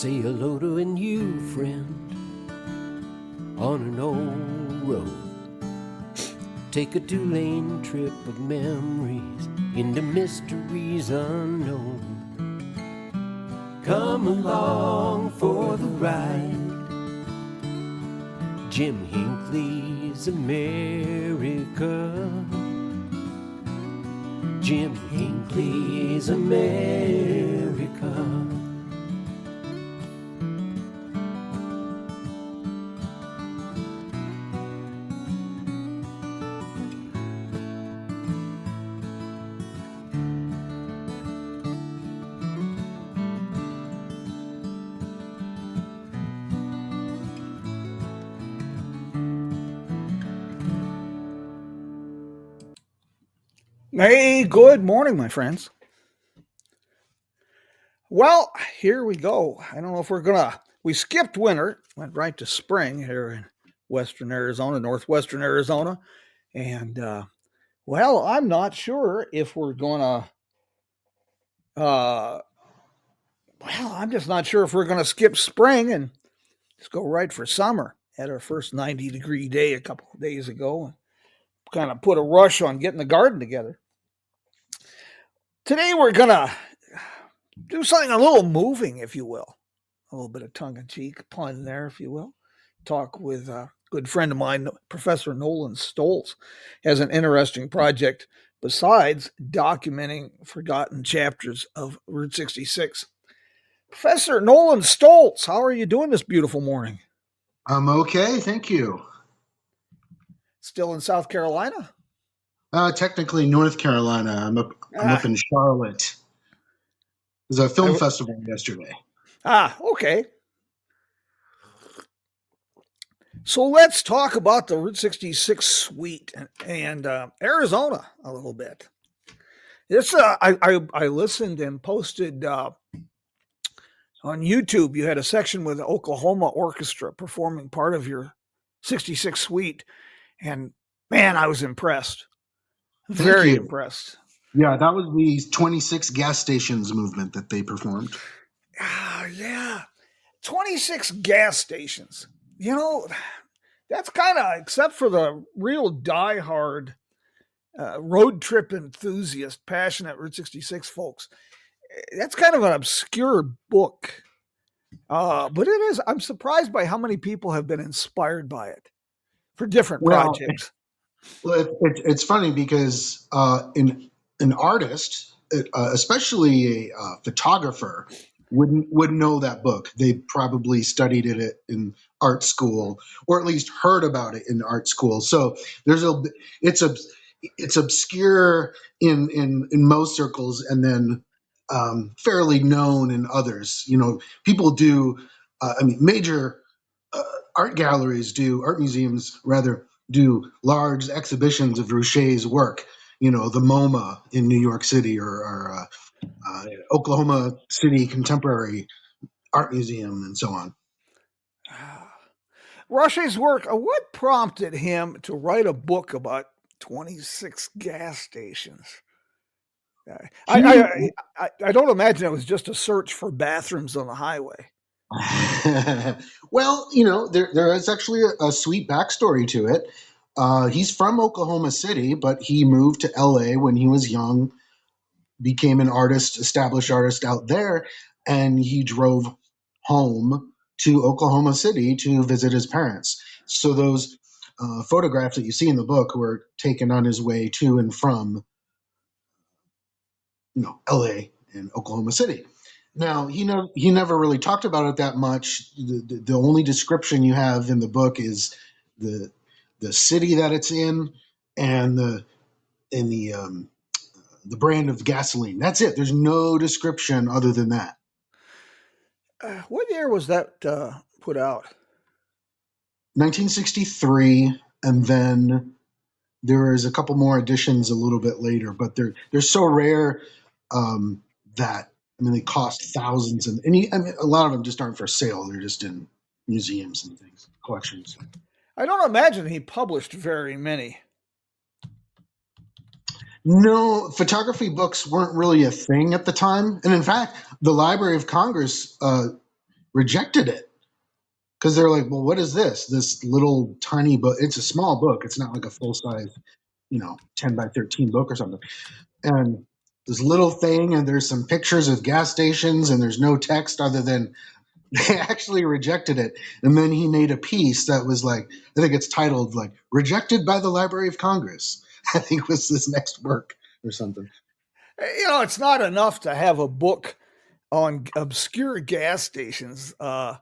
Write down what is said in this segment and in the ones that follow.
Say hello to a new friend on an old road. Take a two-lane trip of memories into mysteries unknown. Come along for the ride. Jim Hinckley's America. Jim Hinckley's America. Hey, good morning, my friends. Well, here we go. I don't know if we skipped winter, went right to spring here in western Arizona, northwestern Arizona. And, I'm not sure if we're I'm just not sure if we're going to skip spring and just go right for summer. Had our first 90-degree day a couple of days ago and kind of put a rush on getting the garden together. Today we're going to do something a little moving, if you will. A little bit of tongue-in-cheek pun there, if you will. Talk with a good friend of mine, Professor Nolan Stolz, has an interesting project besides documenting forgotten chapters of Route 66. Professor Nolan Stolz, how are you doing this beautiful morning? I'm okay, thank you. Still in South Carolina? Technically North Carolina. I'm up in Charlotte. There's a film festival yesterday. Okay. So let's talk about the Route 66 suite and Arizona a little bit. This I listened and posted on YouTube. You had a section with the Oklahoma Orchestra performing part of your 66 suite, and man, I was impressed. Very impressed. Yeah, that was the 26 gas stations movement that they performed. Yeah, 26 gas stations. You know, that's kind of, except for the real diehard road trip enthusiast, passionate Route 66 folks, that's kind of an obscure book. But it is, I'm surprised by how many people have been inspired by it for different projects. Well, it's funny because an artist, especially a photographer, wouldn't know that book. They probably studied it in art school, or at least heard about it in art school. So it's obscure in most circles, and then fairly known in others. You know, people do. Major art museums rather do large exhibitions of Rouché's work. You know, the MoMA in New York City, or Oklahoma City Contemporary Art Museum, and so on. Rouché's work, what prompted him to write a book about 26 gas stations? I don't imagine it was just a search for bathrooms on the highway. Well, you know, there is actually a sweet backstory to it. He's from Oklahoma City, but he moved to LA when he was young, became an established artist out there, and he drove home to Oklahoma City to visit his parents. So those photographs that you see in the book were taken on his way to and from, LA and Oklahoma City. Now, he never really talked about it that much. The only description you have in the book is the city that it's in and the brand of gasoline. That's it. There's no description other than that. What year was that put out? 1963, and then there is a couple more editions a little bit later, but they're so rare that they cost thousands, and a lot of them just aren't for sale. They're just in museums and things, collections. I don't imagine he published very many. No, photography books weren't really a thing at the time. And in fact, the Library of Congress rejected it because they're like, well, what is this? This little tiny book. It's a small book. It's not like a full size, 10 by 13 book or something. And this little thing, and there's some pictures of gas stations, and there's no text other than they actually rejected it. And then he made a piece that was like, I think it's titled like "Rejected by the Library of Congress." I think was this next work or something. It's not enough to have a book on obscure gas stations, but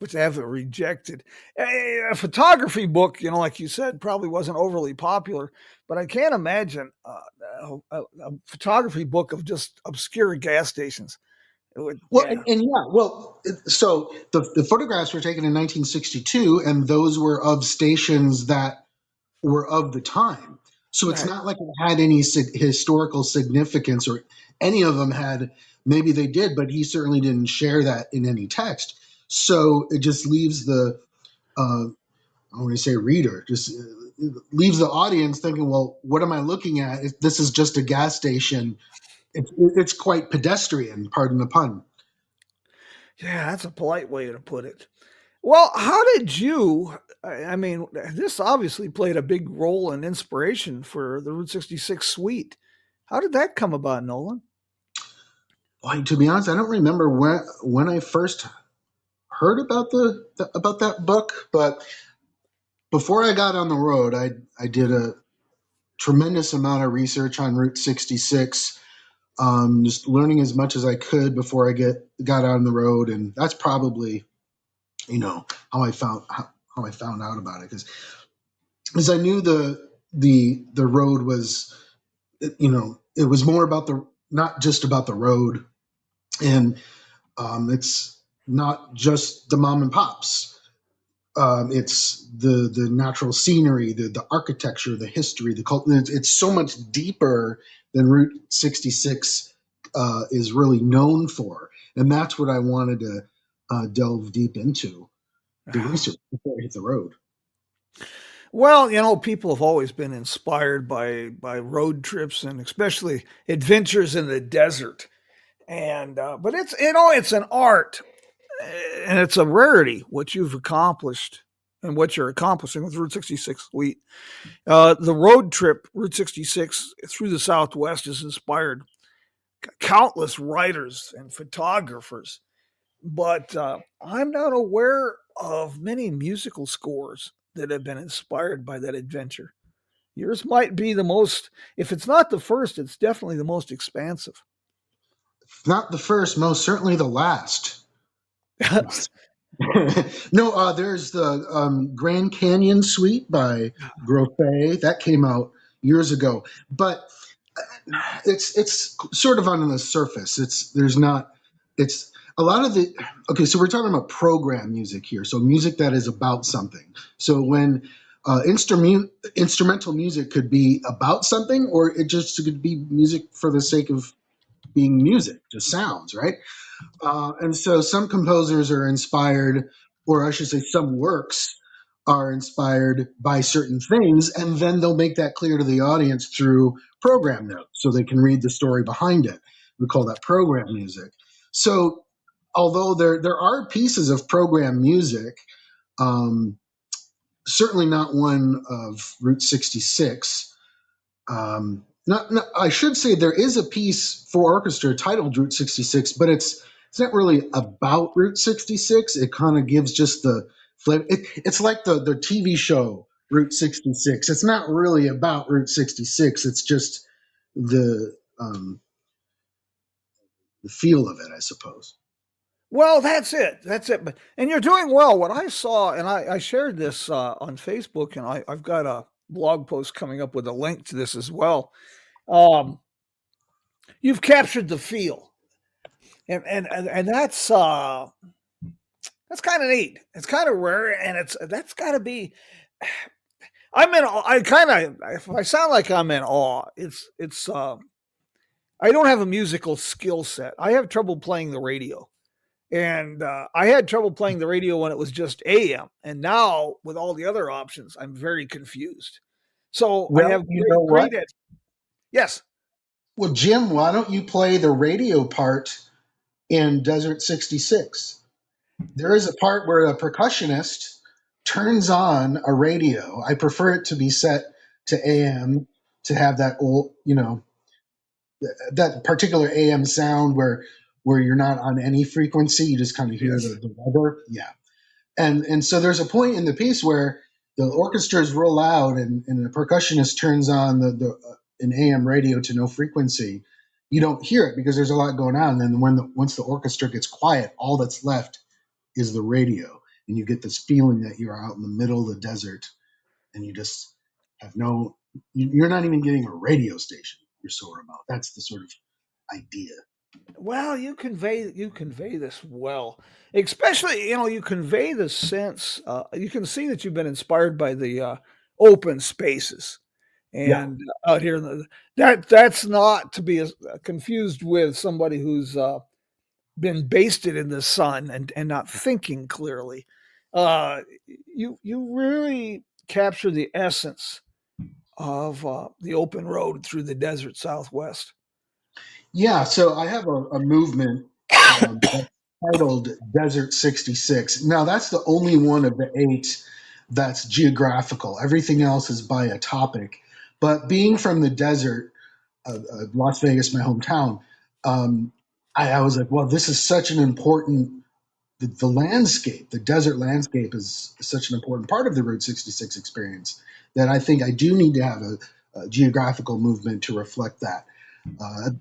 to have it rejected. A photography book, like you said, probably wasn't overly popular, but I can't imagine a photography book of just obscure gas stations. Well, Yeah. so the photographs were taken in 1962, and those were of stations that were of the time. So it's Right. not like it had any historical significance, or any of them had. Maybe they did, but he certainly didn't share that in any text. So it just leaves the, I want to say reader, just leaves the audience thinking, well, what am I looking at? This is just a gas station. It's quite pedestrian, pardon the pun. Yeah, that's a polite way to put it. Well, how did you? I mean, this obviously played a big role and inspiration for the Route 66 suite. How did that come about, Nolan? Boy, to be honest, I don't remember when I first heard about about that book, but before I got on the road, I did a tremendous amount of research on Route 66, just learning as much as I could before I got on the road, and that's probably how I found out about it, because I knew the road was, it was more about the not just about the road, and it's not just the mom and pops. It's the natural scenery, the architecture, the history, the culture. It's so much deeper than Route 66 is really known for, and that's what I wanted to delve deep into the research before I hit the road. Well, people have always been inspired by road trips and especially adventures in the desert. And but it's an art, and it's a rarity what you've accomplished and what you're accomplishing with Route 66 Suite. The road trip Route 66 through the Southwest has inspired countless writers and photographers, but I'm not aware of many musical scores that have been inspired by that adventure. Yours might be the most, if it's not the first, it's definitely the most expansive. If not the first, most certainly the last. No, there's the Grand Canyon Suite by Grothe that came out years ago, but it's sort of on the surface. There's not it's a lot of the okay. So we're talking about program music here, so music that is about something. So when instrumental music could be about something, or it just could be music for the sake of being music, just sounds, right? And so some composers are inspired, or I should say, some works are inspired by certain things, and then they'll make that clear to the audience through program notes so they can read the story behind it. We call that program music. So, although there are pieces of program music, um, certainly not one of Route 66. I should say there is a piece for orchestra titled Route 66, but it's not really about Route 66. It kind of gives just the flavor. It's like the TV show Route 66. It's not really about Route 66. It's just the um, the feel of it, I suppose. Well, that's it. That's it. But and you're doing well. What I saw, and I shared this on Facebook, and I've got a blog post coming up with a link to this as well. Um, you've captured the feel, and that's kind of neat. It's kind of rare, and that's got to be. I'm in. I kind of. If I sound like I'm in awe, it's. I don't have a musical skill set. I have trouble playing the radio. And I had trouble playing the radio when it was just AM. And now with all the other options, I'm very confused. So I Well, have you know what? great ed. Yes. Well, Jim, why don't you play the radio part in Desert 66? There is a part where a percussionist turns on a radio. I prefer it to be set to AM to have that old, that particular AM sound where you're not on any frequency, you just kind of hear Yes. the weather. Yeah. And so there's a point in the piece where the orchestra is real loud and the percussionist turns on the an AM radio to no frequency. You don't hear it because there's a lot going on. And then once the orchestra gets quiet, all that's left is the radio, and you get this feeling that you're out in the middle of the desert, and you just have no. You're not even getting a radio station. You're so remote. That's the sort of idea. Well, you convey this well, especially you convey the sense. You can see that you've been inspired by the open spaces, Yeah. and out here in that's not to be confused with somebody who's been basted in the sun and not thinking clearly. Uh, you really capture the essence of the open road through the desert Southwest. Yeah, so I have a movement that's titled Desert 66. Now, that's the only one of the eight that's geographical. Everything else is by a topic. But being from the desert, Las Vegas, my hometown, um, I was like, well, this is such an important, the landscape, the desert landscape is such an important part of the Route 66 experience that I think I do need to have a geographical movement to reflect that.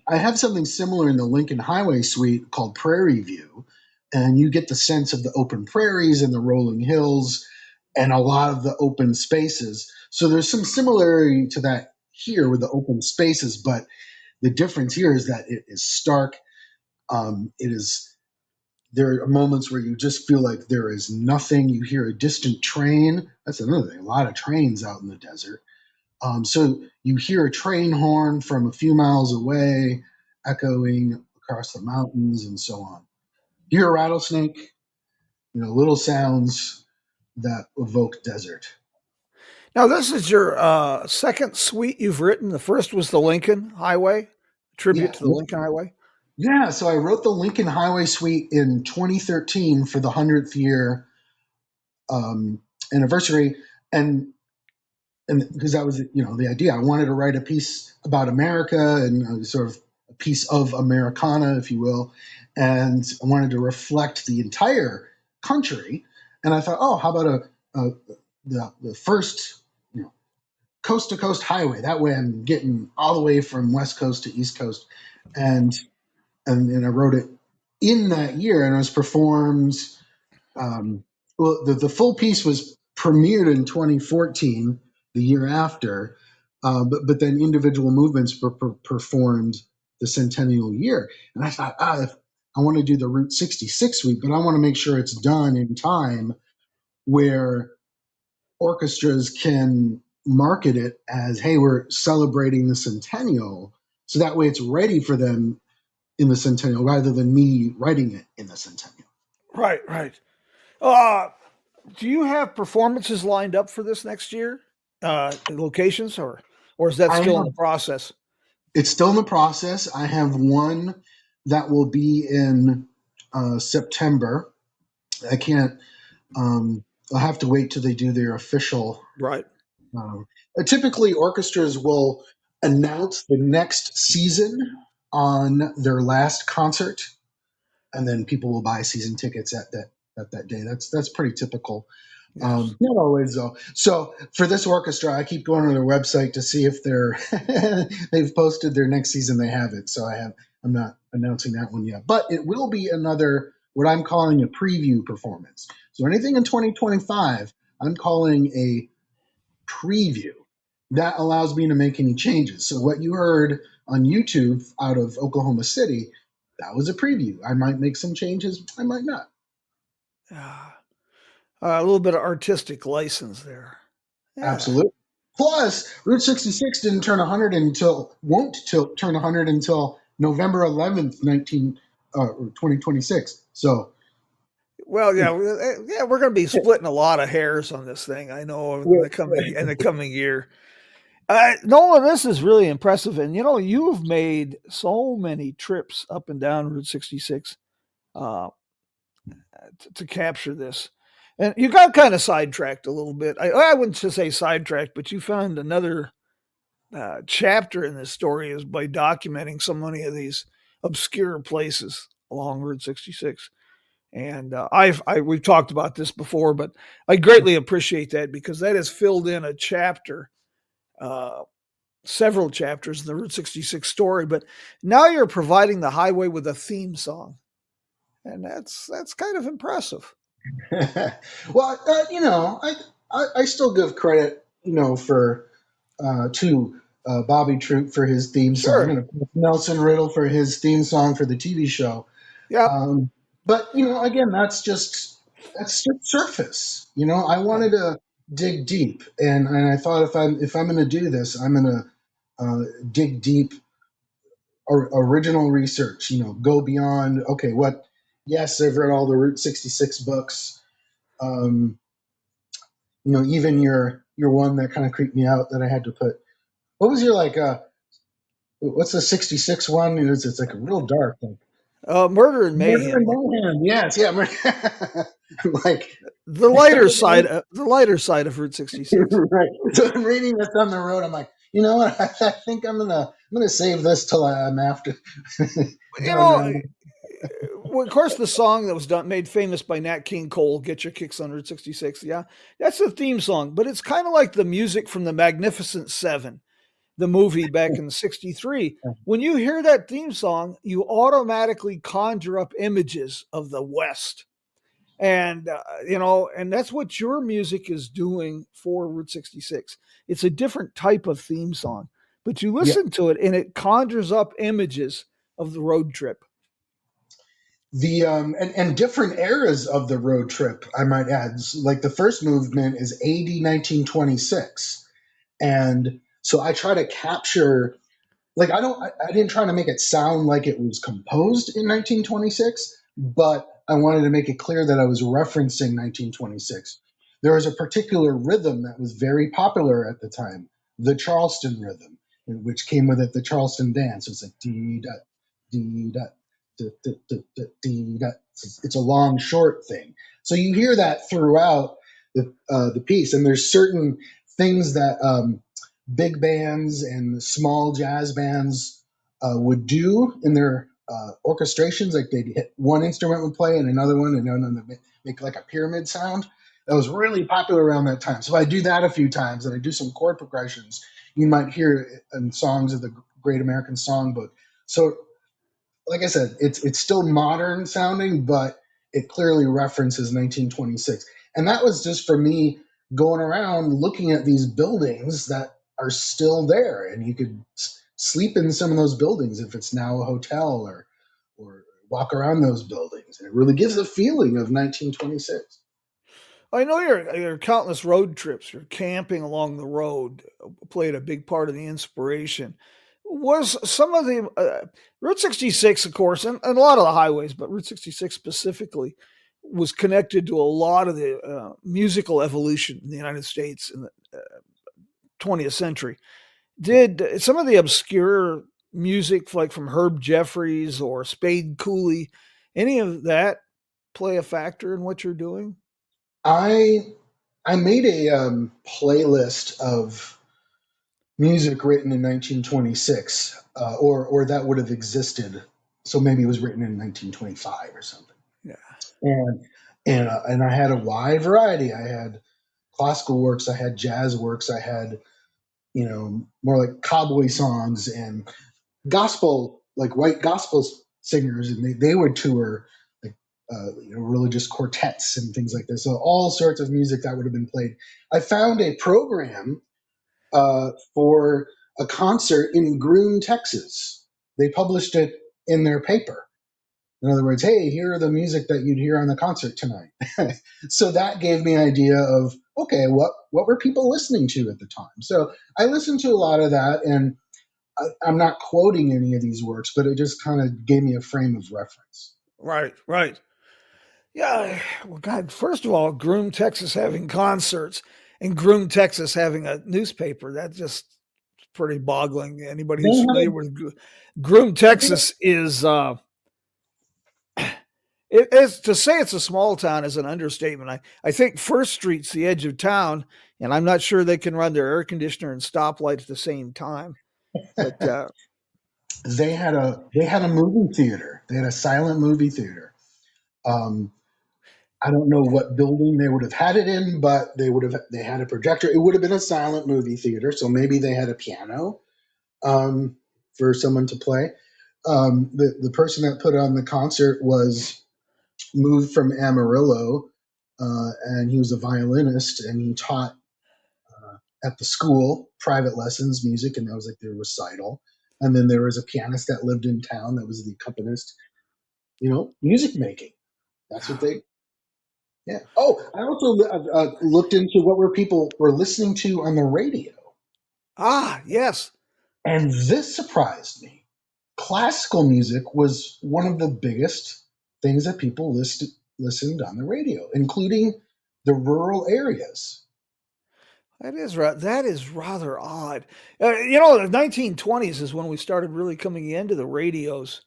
I have something similar in the Lincoln Highway suite called Prairie View, and you get the sense of the open prairies and the rolling hills and a lot of the open spaces. So there's some similarity to that here with the open spaces, but the difference here is that it is stark. It is there are moments where you just feel like there is nothing. You hear a distant train. That's another thing. A lot of trains out in the desert. So you hear a train horn from a few miles away, echoing across the mountains, and so on. You hear a rattlesnake. Little sounds that evoke desert. Now, this is your second suite you've written. The first was the Lincoln Highway, tribute Yeah, to the Lincoln Highway. yeah. So I wrote the Lincoln Highway Suite in 2013 for the 100th year um, anniversary, and because that was the idea. I wanted to write a piece about America and sort of a piece of Americana, if you will, and I wanted to reflect the entire country. And I thought, oh, how about the first coast to coast highway? That way, I'm getting all the way from West Coast to East Coast, and and I wrote it in that year, and it was performed. Well, the full piece was premiered in 2014, the year after, but then individual movements were performed the centennial year. And I thought, I want to do the Route 66 week, but I want to make sure it's done in time where orchestras can market it as, hey, we're celebrating the centennial. So that way it's ready for them in the centennial rather than me writing it in the centennial. Right, right. Uh, do you have performances lined up for this next year? Locations, or is that I still in have the process? It's still in the process. I have one that will be in September. I can't. I'll have to wait till they do their official. Right. Um, Typically, orchestras will announce the next season on their last concert, and then people will buy season tickets at that day. That's pretty typical. Yes. Not always though. So for this orchestra, I keep going to their website to see if they've posted their next season. They have it. So I'm not announcing that one yet, but it will be another what I'm calling a preview performance. So anything in 2025, I'm calling a preview. That allows me to make any changes. So what you heard on YouTube out of Oklahoma City, that was a preview. I might make some changes. I might not. Uh, a little bit of artistic license there. Yeah. Absolutely. Plus, Route 66 didn't turn 100 until won't turn 100 until November 11th, 2026. So, Well, yeah, yeah, we're going to be splitting a lot of hairs on this thing. I know in yeah, the coming year. Nolan, this is really impressive, and you've made so many trips up and down Route 66. Uh, to capture this. And you got kind of sidetracked a little bit. I wouldn't just say sidetracked, but you found another chapter in this story is by documenting so many of these obscure places along Route 66. And we've talked about this before, but I greatly appreciate that because that has filled in a chapter, several chapters in the Route 66 story. But now you're providing the highway with a theme song, and that's kind of impressive. Well, I still give credit, for to Bobby Troop for his theme song, Sure. and of course Nelson Riddle for his theme song for the TV show. Yep. But again, that's just surface. I wanted to dig deep, and I thought if I'm going to do this, I'm going to dig deep, or original research. Go beyond. Okay, what? Yes, I've read all the Route 66 books. Even your one that kind of creeped me out that I had to put. What was your what's the 66 one? It's like real dark. Murder and Murder Mayhem. and Mayhem. Yes, yeah. Like the lighter side of Route 66. Right. So I'm reading this on the road. I'm like, you know what? I think I'm gonna save this till I'm after. Well, of course, the song that was made famous by Nat King Cole, "Get Your Kicks on Route 66." Yeah, that's the theme song, but it's kind of like the music from the Magnificent Seven, the movie back in '63. When you hear that theme song, you automatically conjure up images of the West. And, and that's what your music is doing for Route 66. It's a different type of theme song, but you listen to it and it conjures up images of the road trip. The and different eras of the road trip, I might add. Like the first movement is AD 1926, and so I try to capture. Like I didn't try to make it sound like it was composed in 1926, but I wanted to make it clear that I was referencing 1926. There was a particular rhythm that was very popular at the time, the Charleston rhythm, which came with it the Charleston dance. It's like dee da dee da. It's a long, short thing. So you hear that throughout the piece, and there's certain things that big bands and small jazz bands would do in their orchestrations. Like they'd hit one instrument would play and another one, and then make like a pyramid sound. That was really popular around that time. So I do that a few times, and I do some chord progressions. You might hear in songs of the Great American Songbook. So like I said, it's still modern sounding, but it clearly references 1926. And that was just for me going around looking at these buildings that are still there, and you could sleep in some of those buildings if it's now a hotel, or walk around those buildings, and it really gives a feeling of 1926. I know your countless road trips, your camping along the road played a big part of the inspiration. Was some of the Route 66, of course, and a lot of the highways, but Route 66 specifically, was connected to a lot of the musical evolution in the United States in the 20th century. Did some of the obscure music, like from Herb Jeffries or Spade Cooley, any of that play a factor in what you're doing? I made a playlist of music written in 1926, or that would have existed. So maybe it was written in 1925 or something. Yeah. And I had a wide variety. I had classical works, I had jazz works, I had more like cowboy songs and gospel, like white gospel singers, and they would tour like religious quartets and things like this. So all sorts of music that would have been played. I found a program for a concert in Groom, Texas. They published it in their paper. In other words, hey, here are the music that you'd hear on the concert tonight. So that gave me an idea of, okay, what were people listening to at the time? So I listened to a lot of that, and I'm not quoting any of these works, but it just kind of gave me a frame of reference. Right. Yeah. Well, God, first of all, Groom, Texas having concerts and Groom, Texas having a newspaper, that's just pretty boggling. Anybody who's familiar with Groom, Texas is It is to say it's a small town is an understatement. I think First Street's the edge of town, and I'm not sure they can run their air conditioner and stoplight at the same time. But They had a movie theater. They had a silent movie theater. Um, I don't know what building they would have had it in, but they had a projector. It would have been a silent movie theater, so maybe they had a piano um, for someone to play. The person that put on the concert was moved from Amarillo, and he was a violinist, and he taught at the school private lessons, music, and that was like their recital. And then there was a pianist that lived in town that was the accompanist. Music making. That's what they. Yeah. Oh, I also looked into what were people were listening to on the radio, yes, and this surprised me. Classical music was one of the biggest things that people listened on the radio, including the rural areas. that is rather odd. The 1920s is when we started really coming into the radios.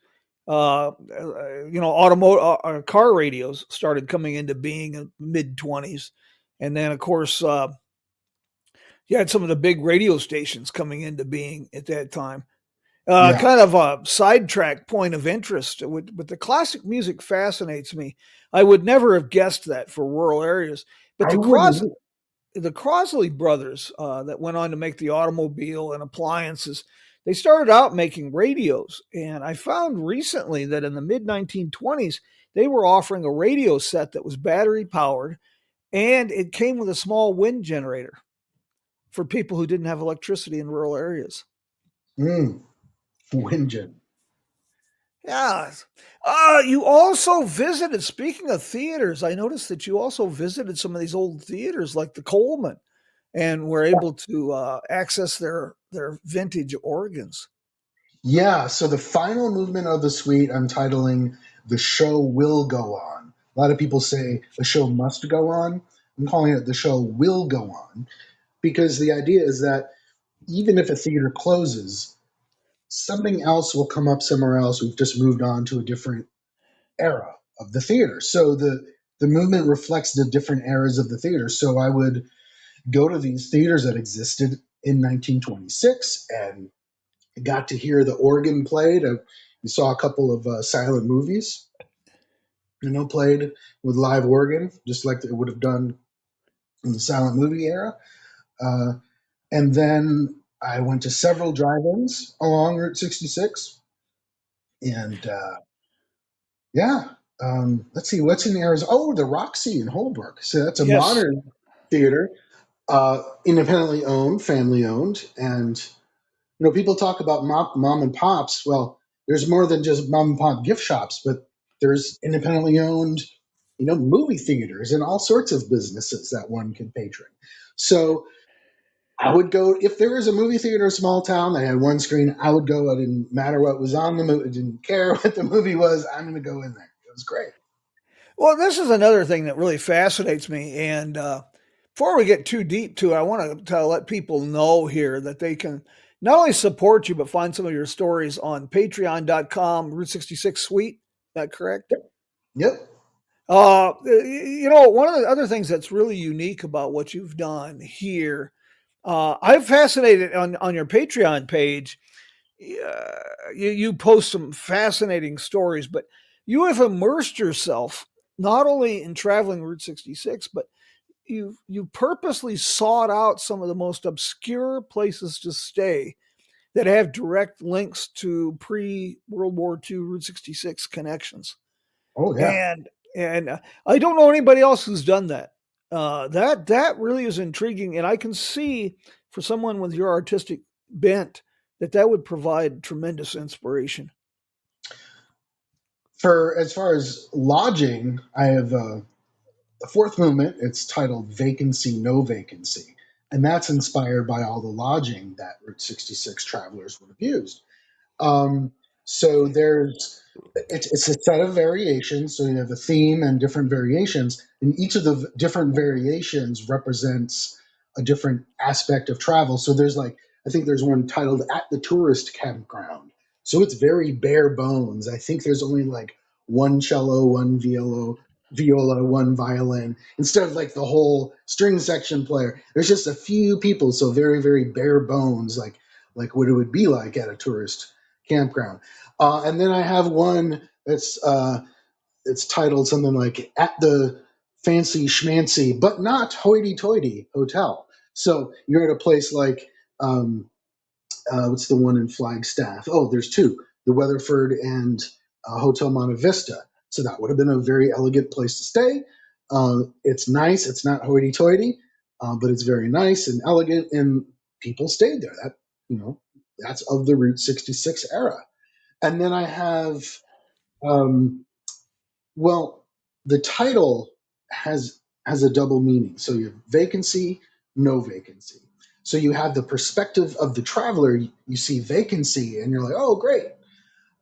Automotive car radios started coming into being in mid 20s, and then of course you had some of the big radio stations coming into being at that time. Yeah, Kind of a sidetrack point of interest, but the classic music fascinates me. I would never have guessed that for rural areas, but I wouldn't. the Crosley brothers that went on to make the automobile and appliances, they started out making radios. And I found recently that in the mid 1920s, they were offering a radio set that was battery powered and it came with a small wind generator for people who didn't have electricity in rural areas. Mm, Wingen. Yeah. You also visited, speaking of theaters, I noticed that you also visited some of these old theaters like the Coleman and were able to access their vintage organs. Yeah, so the final movement of the suite I'm titling "The Show Will Go On." A lot of people say the show must go on. I'm calling it "The Show Will Go On" because the idea is that even if a theater closes, something else will come up somewhere else. We've just moved on to a different era of the theater. So the movement reflects the different eras of the theater. So I would go to these theaters that existed in 1926 and got to hear the organ played. We saw a couple of silent movies, played with live organ, just like it would have done in the silent movie era. Uh, and then I went to several drive-ins along Route 66, and yeah, let's see what's in Arizona. Oh, the Roxy in Holbrook. So that's a Yes. modern theater, independently owned, family owned, and people talk about mom and pops. Well, there's more than just mom and pop gift shops, but there's independently owned, movie theaters and all sorts of businesses that one can patron. So I would go if there was a movie theater in a small town that had one screen. I would go. It didn't matter what was on the movie. I didn't care what the movie was. I'm going to go in there. It was great. Well, this is another thing that really fascinates me. And before we get too deep to it, I want to let people know here that they can not only support you, but find some of your stories on patreon.com, Route 66 Suite. Is that correct? Yep. One of the other things that's really unique about what you've done here, I'm fascinated on your Patreon page. You post some fascinating stories, but you have immersed yourself not only in traveling Route 66, but you purposely sought out some of the most obscure places to stay that have direct links to pre World War II Route 66 connections. Oh yeah. And I don't know anybody else who's done that. That really is intriguing, and I can see for someone with your artistic bent that would provide tremendous inspiration. For as far as lodging, I have the fourth movement. It's titled "Vacancy, No Vacancy," and that's inspired by all the lodging that Route 66 travelers would have used. Um, so it's a set of variations. So you have a theme and different variations, and each of the different variations represents a different aspect of travel. So I think there's one titled "At the Tourist Campground." So it's very bare bones. I think there's only like one cello, one viola, one violin, instead of like the whole string section player. There's just a few people, so very, very bare bones, like what it would be like at a tourist campground. And then I have one that's it's titled something like "At the Fancy Schmancy, but not Hoity-Toity Hotel." So you're at a place like what's the one in Flagstaff? Oh, there's two: the Weatherford and Hotel Monte Vista. So that would have been a very elegant place to stay. It's nice. It's not hoity-toity, but it's very nice and elegant, and people stayed there. That that's of the Route 66 era. And then I have um, well, the title has a double meaning. So you have vacancy, no vacancy. So you have the perspective of the traveler. You see vacancy, and you're like, "Oh, great!"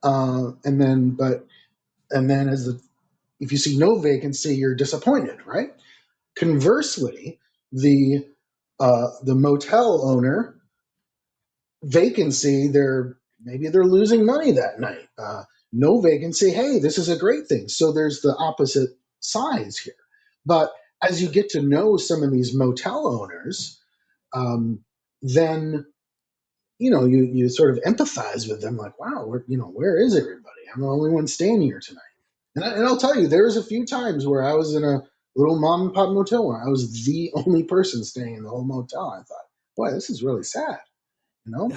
And then as the if you see no vacancy, you're disappointed, right? Conversely, the motel owner vacancy, they're losing money that night. No vacancy, hey, this is a great thing. So there's the opposite sides here. But as you get to know some of these motel owners, then you sort of empathize with them, like, wow, where is everybody? I'm the only one staying here tonight. And I'll tell you, there was a few times where I was in a little mom and pop motel where I was the only person staying in the whole motel. I thought, boy, this is really sad, you know.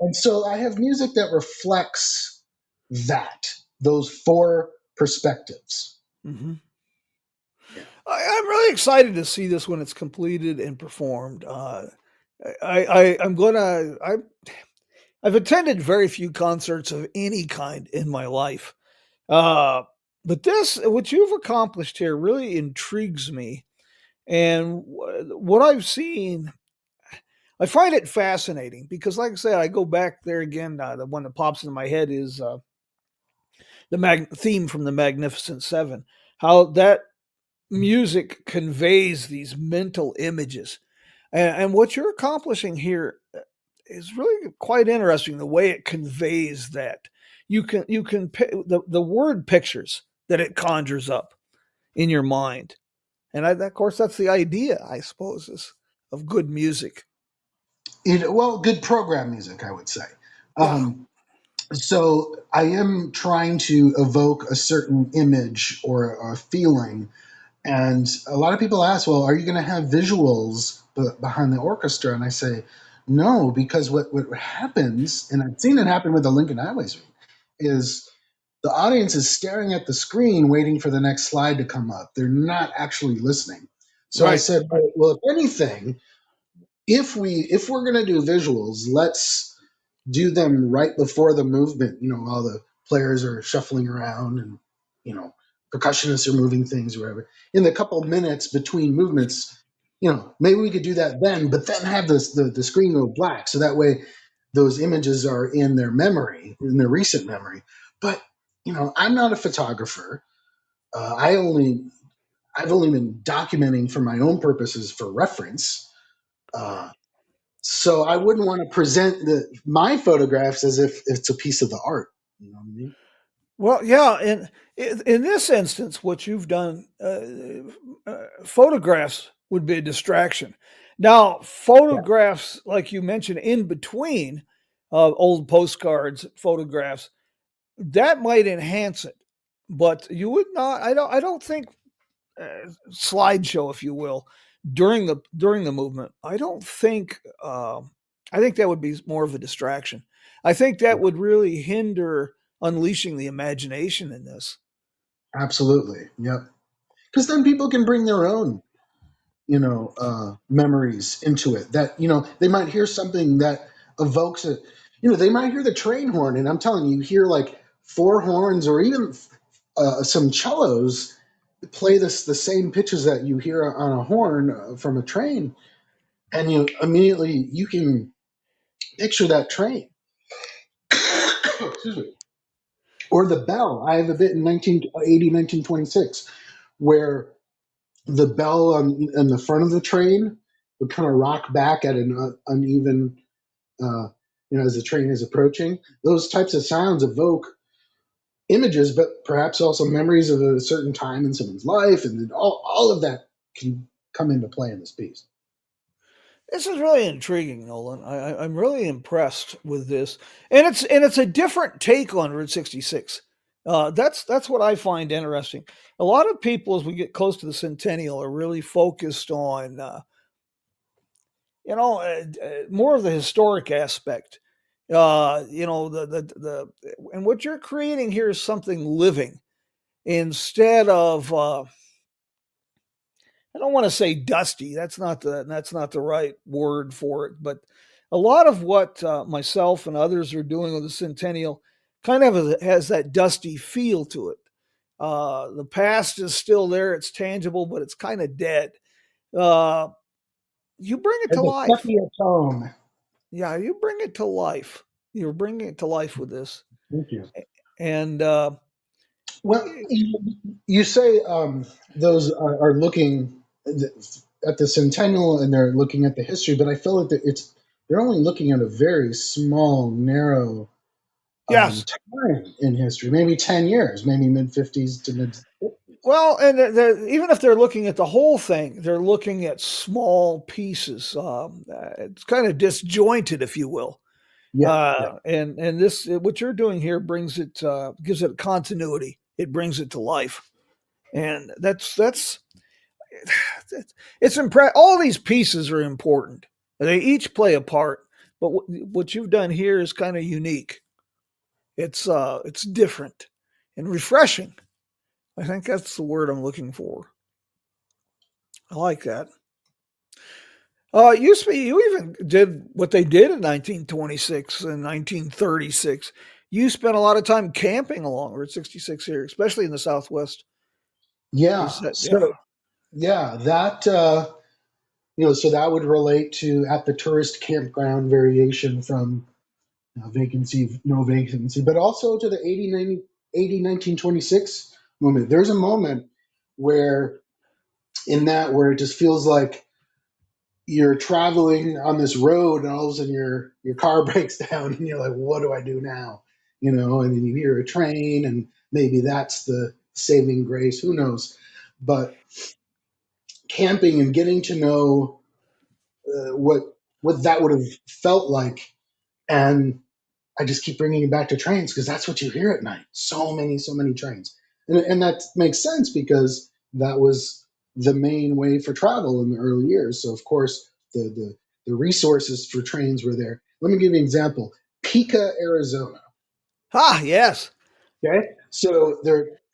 And so I have music that reflects those four perspectives. Mm-hmm. Yeah. I'm really excited to see this when it's completed and performed. I'm gonna. I've attended very few concerts of any kind in my life, uh, but what you've accomplished here, really intrigues me. And what I've seen, I find it fascinating because, like I said, I go back there again. The one that pops into my head is the theme from the Magnificent Seven. How that music conveys these mental images, and what you're accomplishing here is really quite interesting. The way it conveys that the word pictures that it conjures up in your mind, and of course that's the idea, I suppose, is of good music. Well, good program music, I would say. Yeah, So I am trying to evoke a certain image or a feeling. And a lot of people ask, well, are you going to have visuals behind the orchestra? And I say, no, because what happens, and I've seen it happen with the Lincoln Highway Suite, is the audience is staring at the screen waiting for the next slide to come up. They're not actually listening. So I right. said, well, if anything, if we're going to do visuals, let's do them right before the movement, while the players are shuffling around and, you know, percussionists are moving things or whatever. In the couple minutes between movements, maybe we could do that then, but then have the screen go black. So that way those images are in their memory, in their recent memory. But, I'm not a photographer. I've only been documenting for my own purposes for reference. Uh, so I wouldn't want to present my photographs as if it's a piece of the art. You know what I mean? Well, yeah, and in this instance, what you've done, photographs would be a distraction. Now, Yeah, photographs, like you mentioned, in between old postcards, photographs, that might enhance it, but you would not. I don't think slideshow, if you will, during the movement. I don't think. I think that would be more of a distraction. I think that yeah, would really hinder unleashing the imagination in this. absolutely. Yep. Because then people can bring their own, memories into it. That they might hear something that evokes it. They might hear the train horn, and I'm telling you, you hear like four horns or even some cellos play the same pitches that you hear on a horn from a train, and you can picture that train. Excuse me. Or the bell. I have a bit in 1980, 1926, where the bell on the front of the train would kind of rock back at an uneven, as the train is approaching. Those types of sounds evoke images, but perhaps also memories of a certain time in someone's life, and then all of that can come into play in this piece. This is really intriguing, Nolan. I'm really impressed with this, and it's a different take on Route 66. That's what I find interesting. A lot of people, as we get close to the centennial, are really focused on more of the historic aspect. And what you're creating here is something living instead of I don't want to say dusty. That's not the right word for it. But a lot of what myself and others are doing with the centennial kind of has that dusty feel to it. The past is still there; it's tangible, but it's kind of dead. Uh, you bring it to There's a life. sepia tone. Yeah, you bring it to life. You're bringing it to life with this, Thank you. and Well, you say those are looking at the centennial and they're looking at the history, but I feel like they're only looking at a very small, narrow yes. time in history, maybe 10 years, maybe mid 50s to mid 50s. Well, and even if they're looking at the whole thing, they're looking at small pieces. It's kind of disjointed, if you will. Yeah, yeah. And this, what you're doing here, brings it, gives it continuity. It brings it to life, and it's all these pieces are important. They each play a part, but what you've done here is kind of unique. It's different and refreshing. I think that's the word I'm looking for. I like that. You even did what they did in 1926 and 1936. You spent a lot of time camping along Route 66 here, especially in the Southwest. You Yeah. said, yeah, So, yeah, that, so that would relate to at the tourist campground variation from vacancy, no vacancy, but also to the 1926 moment. There's a moment where, where it just feels like you're traveling on this road and all of a sudden your car breaks down and you're like, what do I do now? And then you hear a train and maybe that's the saving grace. Who knows? But camping and getting to know what that would have felt like, and I just keep bringing it back to trains because that's what you hear at night. So many trains, and that makes sense because that was the main way for travel in the early years. So of course the resources for trains were there. Let me give you an example. Pica, Arizona. yes, Okay, so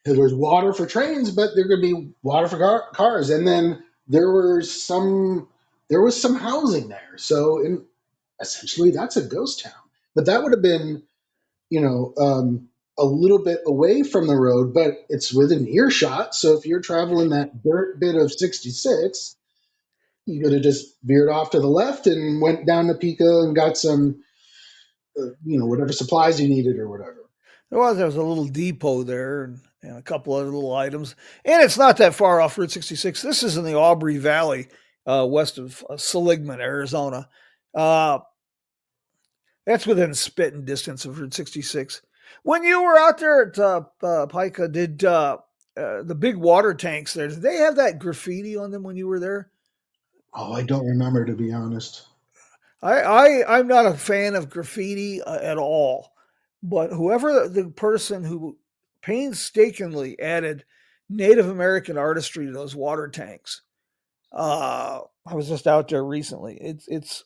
there's water for trains, but there could be water for cars, and then there was some housing there. So essentially, that's a ghost town. But that would have been a little bit away from the road, but it's within earshot. So if you're traveling that dirt bit of 66, you could have just veered off to the left and went down to Pico and got some, whatever supplies you needed or whatever. there was a little depot there and a couple other little items, and it's not that far off Route 66. This is in the Aubrey Valley, west of Seligman, Arizona. Uh, That's within spitting distance of Route 66. When you were out there at Pica, did the big water tanks there, did they have that graffiti on them when you were there? Oh, I don't remember, to be honest. I'm not a fan of graffiti at all, but whoever the person who painstakingly added Native American artistry to those water tanks, I was just out there recently. It's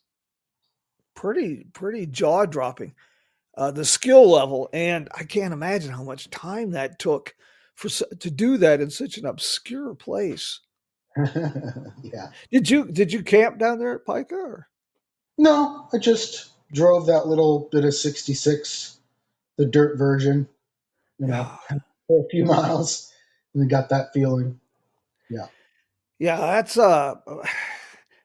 pretty jaw dropping. The skill level, and I can't imagine how much time that took to do that in such an obscure place. Yeah. Did you camp down there at Pica? Or? No, I just drove that little bit of 66, the dirt version, Yeah, for a few miles, and got that feeling. Yeah. yeah,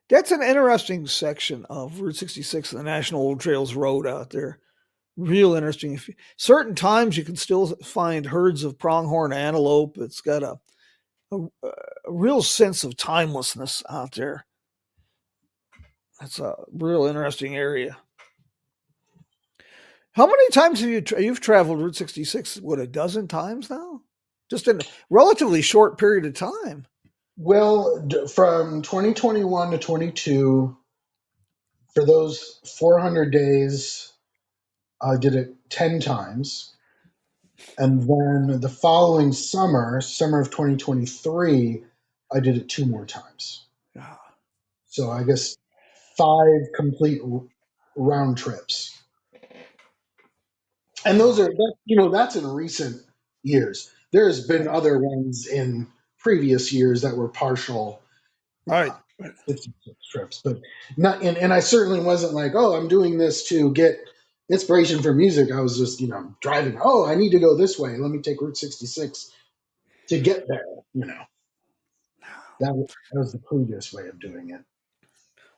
that's an interesting section of Route 66, the National Old Trails Road out there. Real interesting. Certain times you can still find herds of pronghorn antelope. It's got a real sense of timelessness out there. That's a real interesting area. How many times have you've traveled Route 66? What, a dozen times now? Just in a relatively short period of time. Well, from 2021 to 22, for those 400 days, I did it 10 times. And then the following summer, summer of 2023, I did it two more times. Yeah. So I guess five complete round trips. And those are, that's in recent years. There's been other ones in previous years that were partial All right. 56 trips, but not. And I certainly wasn't like, oh, I'm doing this to get inspiration for music. I was just, driving. Oh, I need to go this way. Let me take Route 66 to get there. That was the previous way of doing it.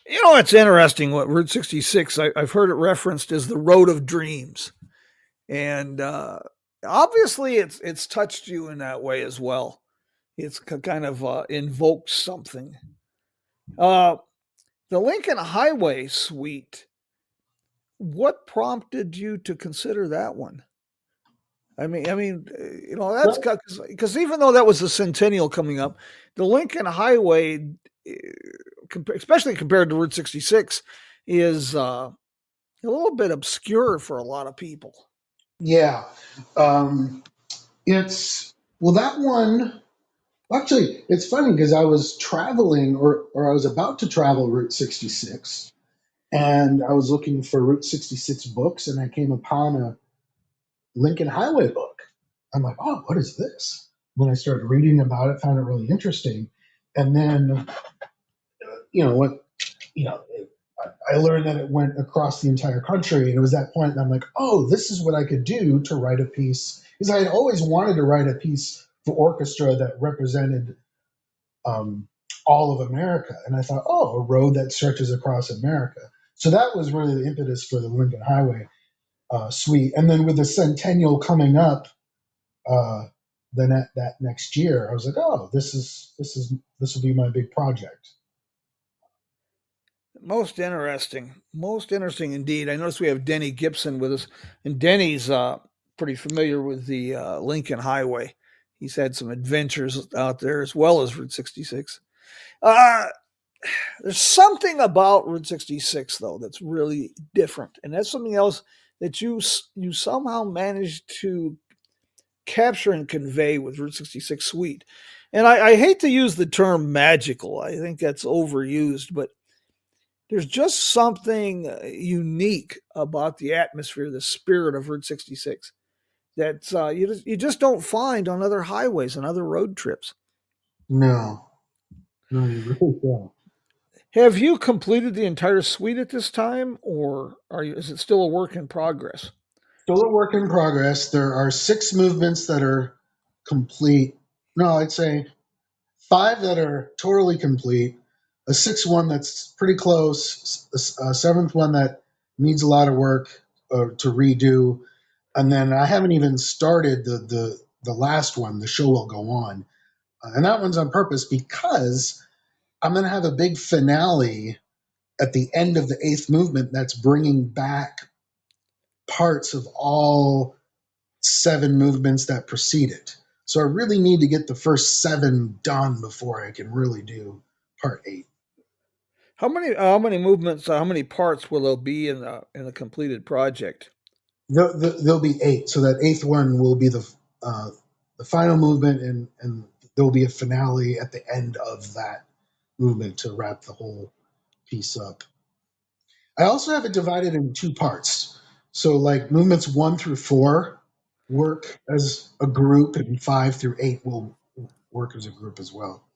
It's interesting what Route 66, I've heard it referenced as the road of dreams. And obviously it's touched you in that way as well. It's kind of invoked something. The Lincoln Highway suite, what prompted you to consider that one? That's Well, because even though that was the centennial coming up, the Lincoln Highway, eh, especially compared to Route 66, is a little bit obscure for a lot of people. yeah, um, it's well that one. Actually, it's funny because I was traveling, or I was about to travel Route 66, and I was looking for Route 66 books, and I came upon a Lincoln Highway book. I'm like, oh, what is this? When I started reading about it, found it really interesting, and then what you know, I learned that it went across the entire country, and it was that point that I'm like, oh, this is what I could do to write a piece, because I had always wanted to write a piece for orchestra that represented um, all of America, and I thought, oh, a road that stretches across America. So that was really the impetus for the Lincoln Highway suite, and then with the centennial coming up, uh, then that next year, I was like, oh, this will be my big project. Most interesting indeed. I notice we have Denny Gibson with us, and Denny's pretty familiar with the Lincoln Highway. He's had some adventures out there as well as Route 66. Uh, there's something about Route 66 though that's really different, and that's something else that you somehow managed to capture and convey with Route 66 Suite. And I hate to use the term magical. I think that's overused, but there's just something unique about the atmosphere, the spirit of Route 66 that you just don't find on other highways and other road trips. No, no, you really don't. Have you completed the entire suite at this time, or is it still a work in progress? Still a work in progress. There are six movements that are complete. No, I'd say five that are totally complete, a sixth one that's pretty close, a seventh one that needs a lot of work to redo, and then I haven't even started the last one. The show will go on, and that one's on purpose because I'm going to have a big finale at the end of the eighth movement that's bringing back parts of all seven movements that precede it. So I really need to get the first seven done before I can really do part eight. How many movements? How many parts will there be in the completed project? There'll be eight, so that eighth one will be the final movement, and there'll be a finale at the end of that movement to wrap the whole piece up. I also have it divided into two parts. So like movements 1 through 4 work as a group, and 5 through 8 will work as a group as well.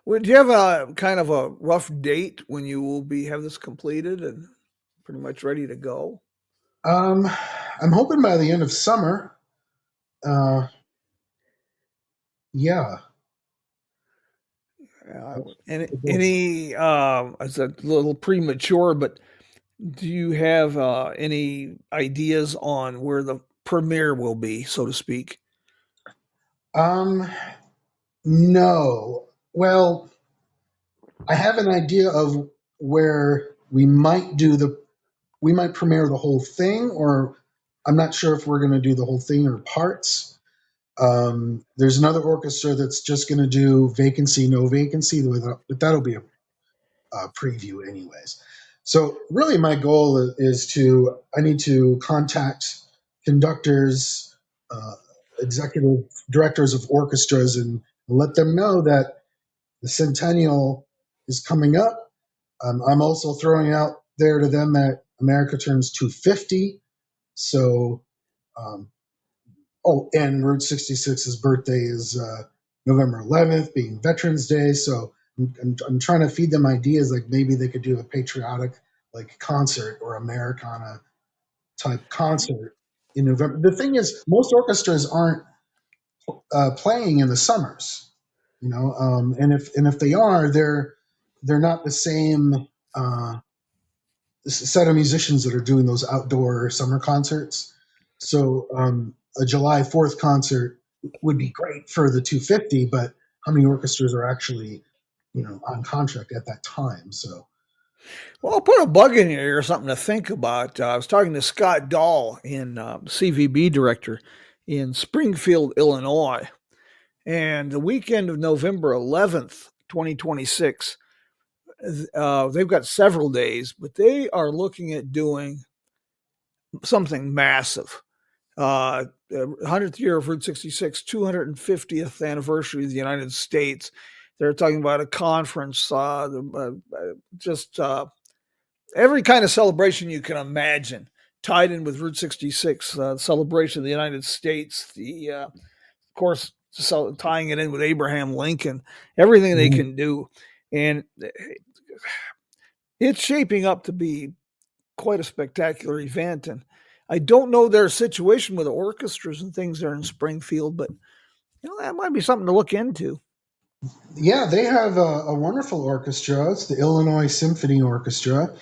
Well, do you have a kind of a rough date when you will have this completed and pretty much ready to go? Um, I'm hoping by the end of summer. Uh, yeah. It's a little premature, but do you have any ideas on where the premiere will be, so to speak? Um, no. Well, I have an idea of where we might do the we might premiere the whole thing, or I'm not sure if we're going to do the whole thing or parts. There's another orchestra that's just going to do vacancy, no vacancy, but that'll be a preview anyways. So really my goal is I need to contact conductors, executive directors of orchestras, and let them know that the centennial is coming up. I'm also throwing out there to them that America turns 250. So, and Route 66's birthday is November 11th, being Veterans Day. So I'm trying to feed them ideas, like maybe they could do a patriotic like concert or Americana type concert in November. The thing is, most orchestras aren't playing in the summers, and if they are, they're not the same set of musicians that are doing those outdoor summer concerts. So a July 4th concert would be great for the 250, but how many orchestras are actually, on contract at that time? So, Well, I'll put a bug in your ear, something to think about. I was talking to Scott Dahl, CVB director in Springfield, Illinois, and the weekend of November 11th, 2026, they've got several days, but they are looking at doing something massive. 100th year of Route 66, 250th anniversary of the United States. They're talking about a conference, just every kind of celebration you can imagine, tied in with Route 66, celebration of the United States, of course, tying it in with Abraham Lincoln, everything they can do. And it's shaping up to be quite a spectacular event. And I don't know their situation with the orchestras and things there in Springfield, but that might be something to look into. yeah, they have a wonderful orchestra. It's the Illinois Symphony Orchestra.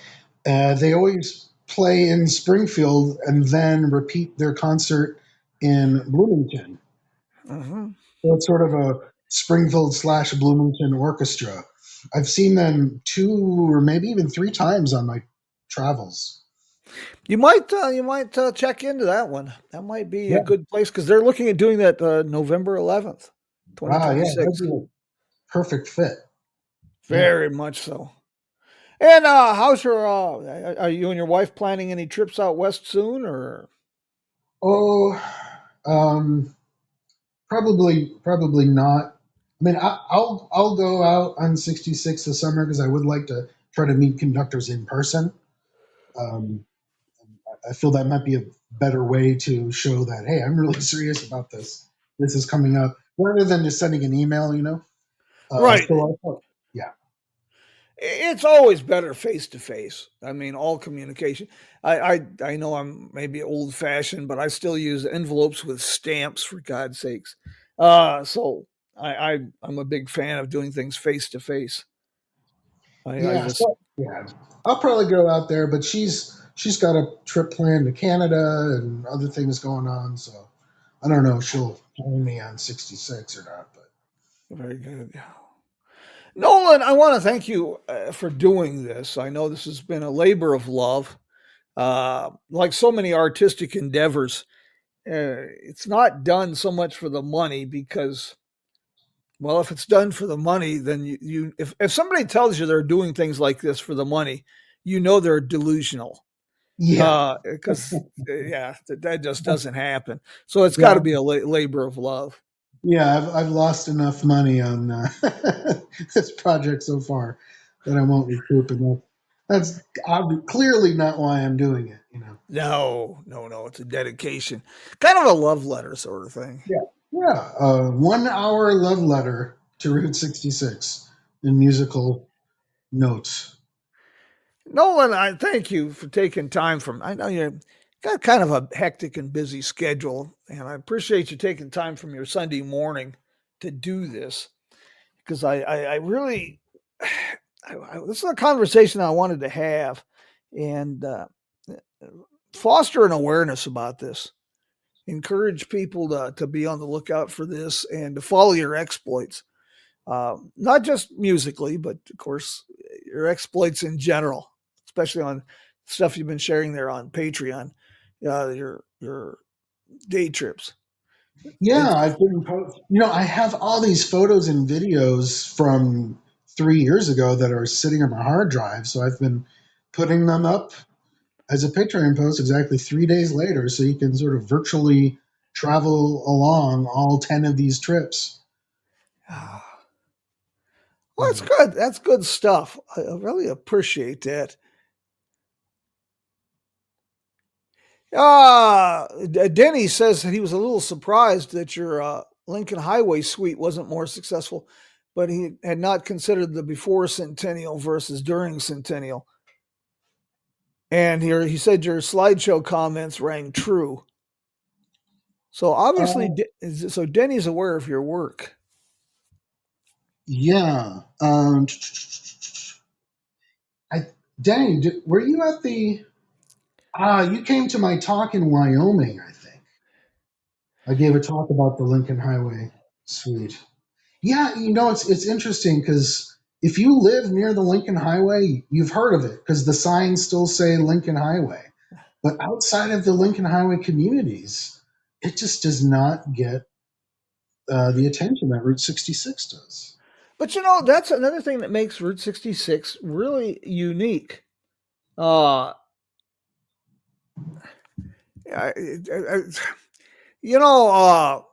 They always play in Springfield and then repeat their concert in Bloomington. Uh-huh. So it's sort of a Springfield / Bloomington orchestra. I've seen them 2 or maybe even 3 times on my travels. You might check into that one. That might be a Yeah. good place because they're looking at doing that November 11th, Yeah, 2026. that'd be a perfect fit. Very much so. And how's your? Are you and your wife planning any trips out west soon, or? Oh, probably not. I mean, I'll go out on 66 this summer because I would like to try to meet conductors in person. Um, I feel that might be a better way to show that, hey, I'm really serious about this. This is coming up, rather than just sending an email. Right. Yeah. It's always better face to face. I mean, all communication. I know I'm maybe old fashioned, but I still use envelopes with stamps, for God's sakes. So I'm a big fan of doing things face to face. I Yeah, just so yeah, I'll probably go out there, but she's got a trip planned to Canada and other things going on, so I don't know if she'll join me on 66 or not. But very good. Nolan, I want to thank you for doing this. I know this has been a labor of love. Like so many artistic endeavors, it's not done so much for the money because, well, if it's done for the money, then if somebody tells you they're doing things like this for the money, they're delusional. yeah, Because yeah, that just doesn't happen. So it's got yeah, to be a labor of love. yeah. I've lost enough money on this project so far that I won't recoup enough. That's clearly not why I'm doing it. No. It's a dedication, kind of a love letter sort of thing. Yeah, yeah. 1 hour love letter to Route 66 in musical notes. Nolan, I thank you for taking time from. I know you got kind of a hectic and busy schedule, and I appreciate you taking time from your Sunday morning to do this because I really, this is a conversation I wanted to have and foster an awareness about this. Encourage people to be on the lookout for this and to follow your exploits, not just musically, but of course your exploits in general, especially on stuff you've been sharing there on Patreon, your day trips. Yeah, It's, I've been, I have all these photos and videos from 3 years ago that are sitting on my hard drive. So I've been putting them up as a Patreon post exactly 3 days later. So you can sort of virtually travel along all 10 of these trips. well, that's good. That's good stuff. I really appreciate that. Denny says that he was a little surprised that your Lincoln Highway suite wasn't more successful, but he had not considered the before Centennial versus during Centennial. And he said your slideshow comments rang true. So obviously, so Denny's aware of your work. Yeah. Danny, were you at the? You came to my talk in Wyoming, I think. I gave a talk about the Lincoln Highway suite. Yeah, it's interesting because if you live near the Lincoln Highway, you've heard of it because the signs still say Lincoln Highway. But outside of the Lincoln Highway communities, it just does not get the attention that Route 66 does. But that's another thing that makes Route 66 really unique. Uh, I, I, you know,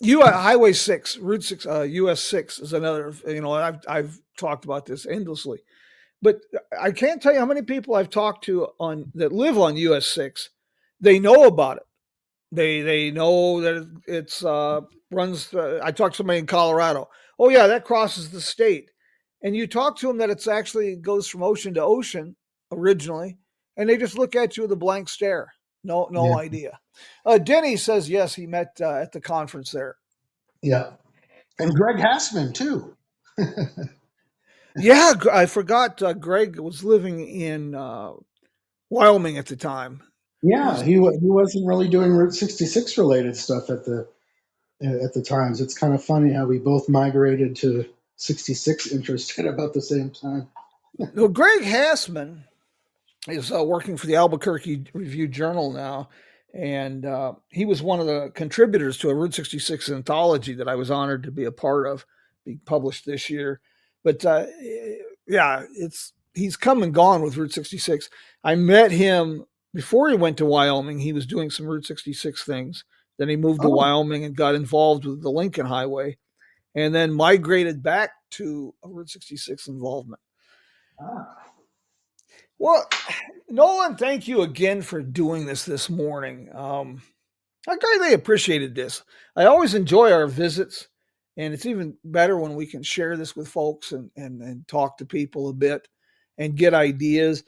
Highway 6, Route 6, US 6 is another. I've talked about this endlessly, but I can't tell you how many people I've talked to on that live on US 6. They know about it. They know that it's runs. I talked to somebody in Colorado. Oh yeah, that crosses the state. And you talk to them that it's actually goes from ocean to ocean originally, and they just look at you with a blank stare. No Yeah. idea. Denny says yes, he met at the conference there. Yeah. And Greg Hassman, too. Yeah, I forgot. Greg was living in Wyoming at the time. Yeah, he wasn't really doing Route 66 related stuff at the times. It's kind of funny how we both migrated to 66 interest at about the same time. No, Greg Hassman is working for the Albuquerque Review Journal now, and he was one of the contributors to a Route 66 anthology that I was honored to be a part of, being published this year. But yeah, he's come and gone with Route 66. I met him before he went to Wyoming. He was doing some Route 66 things. Then he moved to Oh, Wyoming and got involved with the Lincoln Highway, and then migrated back to a Route 66 involvement. ah. Well, Nolan, thank you again for doing this morning. I greatly appreciated this. I always enjoy our visits, and it's even better when we can share this with folks and talk to people a bit and get ideas,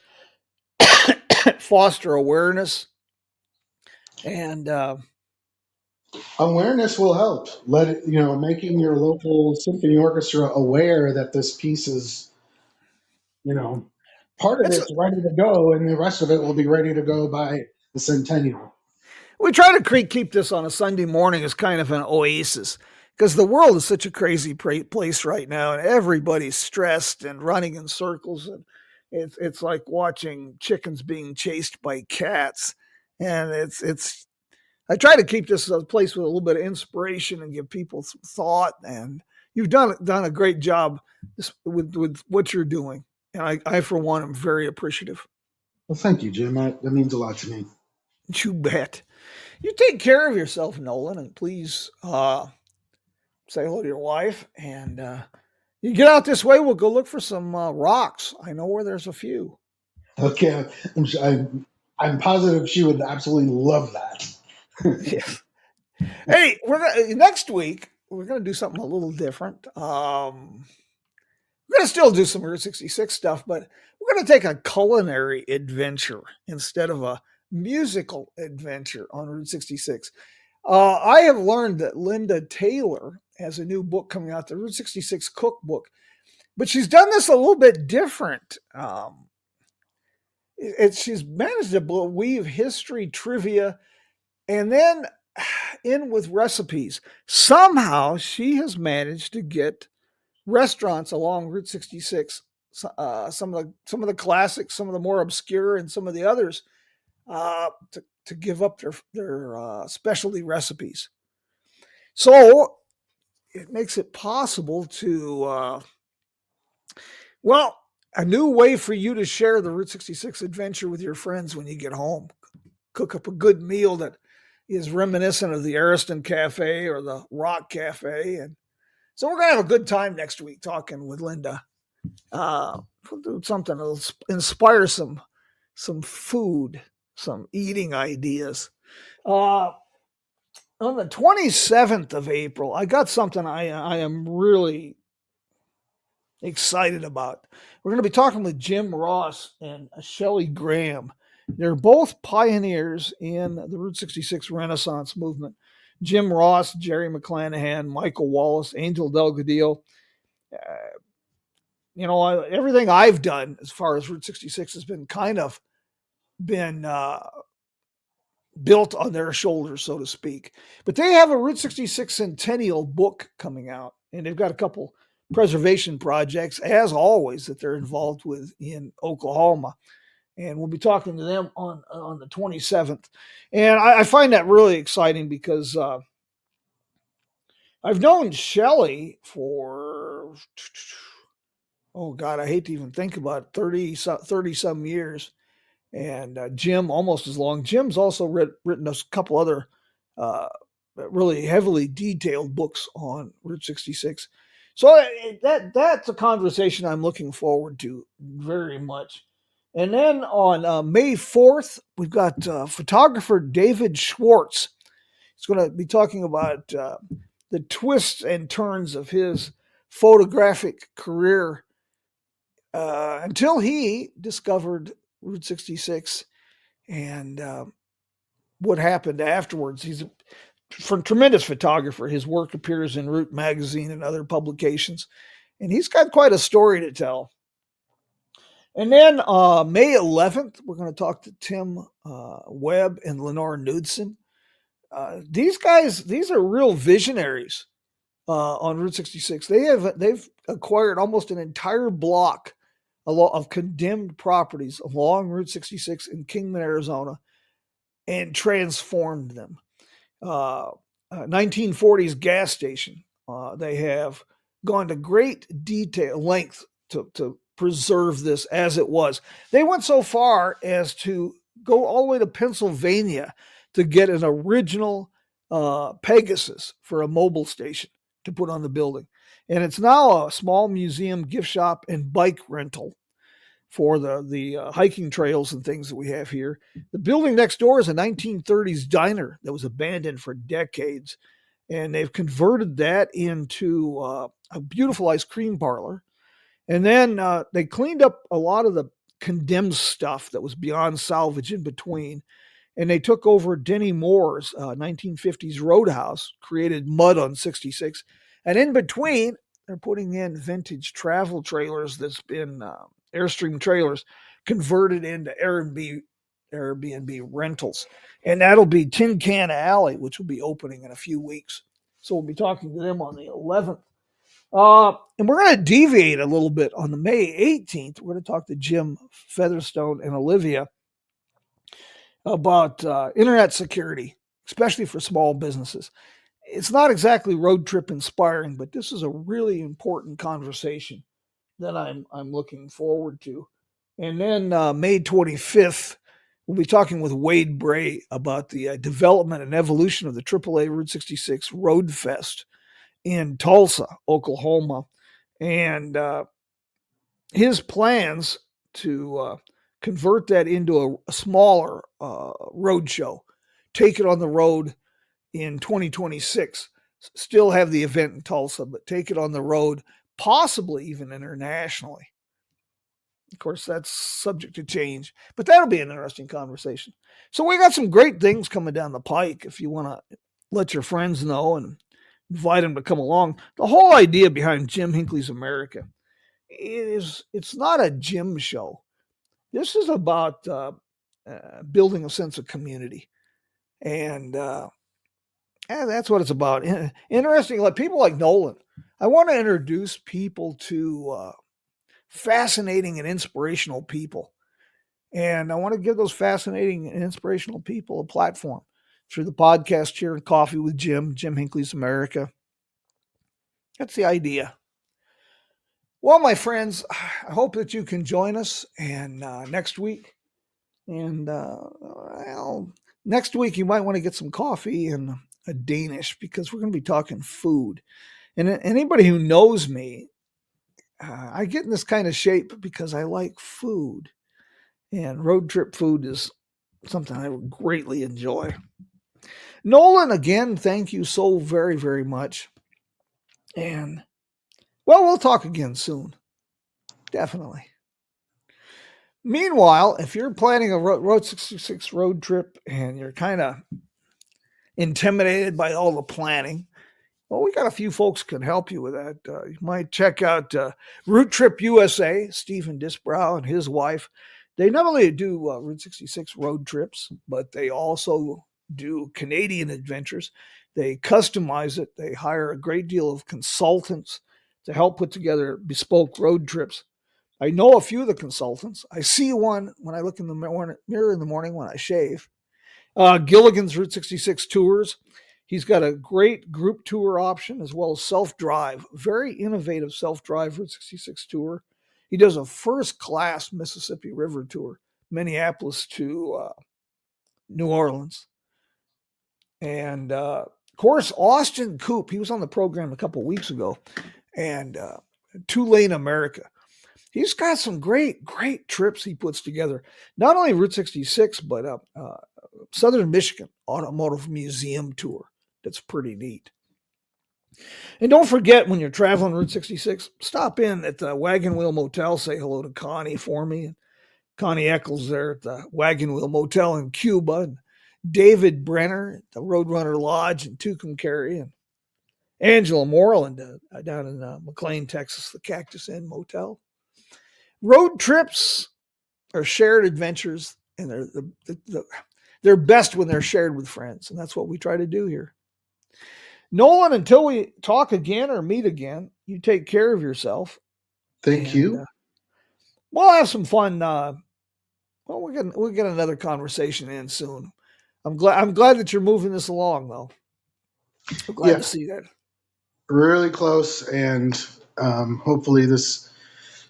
foster awareness, and Awareness will help. Let it, making your local symphony orchestra aware that this piece is, you know, part of it's it's ready to go, and the rest of it will be ready to go by the centennial. we try to keep this on a Sunday morning as kind of an oasis because the world is such a crazy place right now, and everybody's stressed and running in circles, and it's like watching chickens being chased by cats, and it's. I try to keep this a place with a little bit of inspiration and give people some thought, and you've done a great job with what you're doing, and I for one am very appreciative. Well, thank you, Jim. That means a lot to me. You bet. You take care of yourself, Nolan, and please say hello to your wife. And you get out this way, we'll go look for some rocks. I know where there's a few. Okay, I'm positive she would absolutely love that. Yes. Hey, next week we're gonna do something a little different. We're gonna still do some Route 66 stuff, but we're gonna take a culinary adventure instead of a musical adventure on Route 66. I have learned that Linda Taylor has a new book coming out, the Route 66 Cookbook, but she's done this a little bit different. She's managed to weave history, trivia, and then in with recipes. Somehow she has managed to get restaurants along Route 66 some of the classics, some of the more obscure, and some of the others to give up their specialty recipes. So it makes it possible to a new way for you to share the Route 66 adventure with your friends when you get home. Cook up a good meal that is reminiscent of the Ariston Cafe or the Rock Cafe. And so we're going to have a good time next week talking with Linda. We'll do something that'll inspire some food, some eating ideas. On the 27th of April, I got something I am really excited about. We're going to be talking with Jim Ross and Shelley Graham. They're both pioneers in the Route 66 Renaissance movement. Jim Ross, Jerry McClanahan, Michael Wallace, Angel Delgadillo. Everything I've done as far as Route 66 has been built on their shoulders, so to speak. But they have a Route 66 Centennial book coming out, and they've got a couple preservation projects, as always, that they're involved with in Oklahoma. And we'll be talking to them on the 27th. And I find that really exciting because I've known Shelley for, oh God, I hate to even think about it, 30 some years. And Jim almost as long. Jim's also written a couple other really heavily detailed books on Route 66. So that's a conversation I'm looking forward to very much. And then on May 4th, we've got photographer David Schwartz. He's going to be talking about the twists and turns of his photographic career until he discovered Route 66 and what happened afterwards. He's a tremendous photographer. His work appears in Route magazine and other publications, and he's got quite a story to tell. And then May 11th, we're going to talk to Tim Webb and Lenore Knudsen. These are real visionaries on Route 66. They've acquired almost an entire block of condemned properties along Route 66 in Kingman, Arizona, and transformed them. 1940s gas station. They have gone to great length to preserve this as it was. They went so far as to go all the way to Pennsylvania to get an original Pegasus for a mobile station to put on the building. And it's now a small museum, gift shop, and bike rental for the hiking trails and things that we have here. The building next door is a 1930s diner that was abandoned for decades. And they've converted that into a beautiful ice cream parlor. And then they cleaned up a lot of the condemned stuff that was beyond salvage in between. And they took over Denny Moore's 1950s Roadhouse, created mud on 66. And in between, they're putting in vintage travel trailers that's been Airstream trailers converted into Airbnb rentals. And that'll be Tin Can Alley, which will be opening in a few weeks. So we'll be talking to them on the 11th. And we're going to deviate a little bit on the May 18th. We're going to talk to Jim Featherstone and Olivia about internet security, especially for small businesses. It's not exactly road trip inspiring, but this is a really important conversation that I'm looking forward to. And then May 25th, we'll be talking with Wade Bray about the development and evolution of the AAA Route 66 Road Fest in Tulsa, Oklahoma, and his plans to convert that into a smaller road show, take it on the road in 2026, still have the event in Tulsa, but take it on the road, possibly even internationally. Of course, that's subject to change, but that'll be an interesting conversation. So we got some great things coming down the pike if you want to let your friends know and invite them to come along. The whole idea behind Jim Hinckley's America it's not a Jim show. This is about building a sense of community. And that's what it's about. Interesting, like people like Nolan. I want to introduce people to fascinating and inspirational people. And I want to give those fascinating and inspirational people a platform through the podcast here and Coffee with Jim Hinckley's America. That's the idea. Well, my friends, I hope that you can join us and next week. And next week you might want to get some coffee and a Danish because we're going to be talking food. And anybody who knows me, I get in this kind of shape because I like food. And road trip food is something I would greatly enjoy. Nolan, again, thank you so very, very much. And, well, we'll talk again soon. Definitely. Meanwhile, if you're planning a Road 66 road trip and you're kind of intimidated by all the planning, well, we got a few folks can help you with that. You might check out Route Trip USA, Stephen Disbrow and his wife. They not only do Route 66 road trips, but they also do Canadian adventures. They customize it. They hire a great deal of consultants to help put together bespoke road trips. I know a few of the consultants. I see one when I look in the mirror in the morning when I shave. Gilligan's Route 66 Tours. He's got a great group tour option as well as self-drive. Very innovative self-drive Route 66 tour. He does a first-class Mississippi River tour, Minneapolis to New Orleans. And, of course, Austin Coop. He was on the program a couple of weeks ago. And Two-Lane America. He's got some great, great trips he puts together. Not only Route 66, but Southern Michigan Automotive Museum Tour. That's pretty neat. And don't forget, when you're traveling Route 66, stop in at the Wagon Wheel Motel. Say hello to Connie for me. And Connie Eccles there at the Wagon Wheel Motel in Cuba. And David Brenner at the Roadrunner Lodge in Tucumcari. And Angela Moreland down in McLean, Texas, the Cactus Inn Motel. Road trips are shared adventures, and they're best when they're shared with friends, and that's what we try to do here. Nolan, until we talk again or meet again, you take care of yourself. Thank you. We'll have some fun. We'll get another conversation in soon. I'm glad that you're moving this along, though. I'm glad to see that. Really close, and hopefully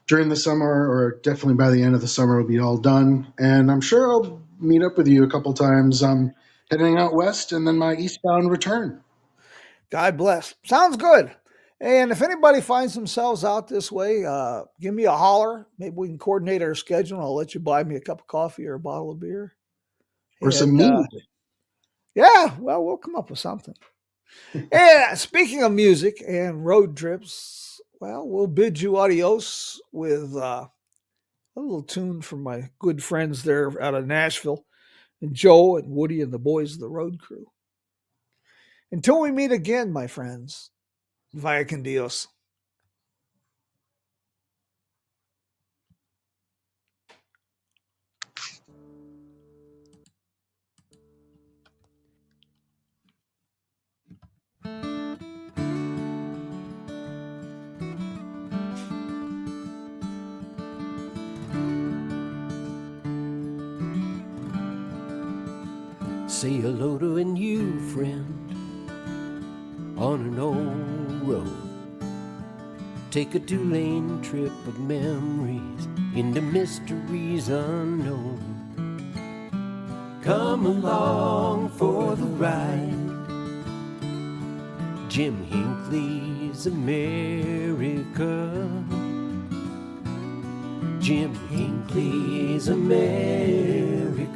during the summer, or definitely by the end of the summer, will be all done. And I'm sure I'll meet up with you a couple times. I'm heading out west and then my eastbound return. God bless. Sounds good. And if anybody finds themselves out this way, give me a holler. Maybe we can coordinate our schedule. I'll let you buy me a cup of coffee or a bottle of beer. Or some music. Yeah, well, we'll come up with something. And speaking of music and road trips, well, we'll bid you adios with a little tune from my good friends there out of Nashville, and Joe and Woody and the boys of the road crew. Until we meet again, my friends, vaya con Dios. Say hello to a new friend on an old road. Take a two-lane trip of memories into mysteries unknown. Come along for the ride. Jim Hinckley's America. Jim Hinckley's America.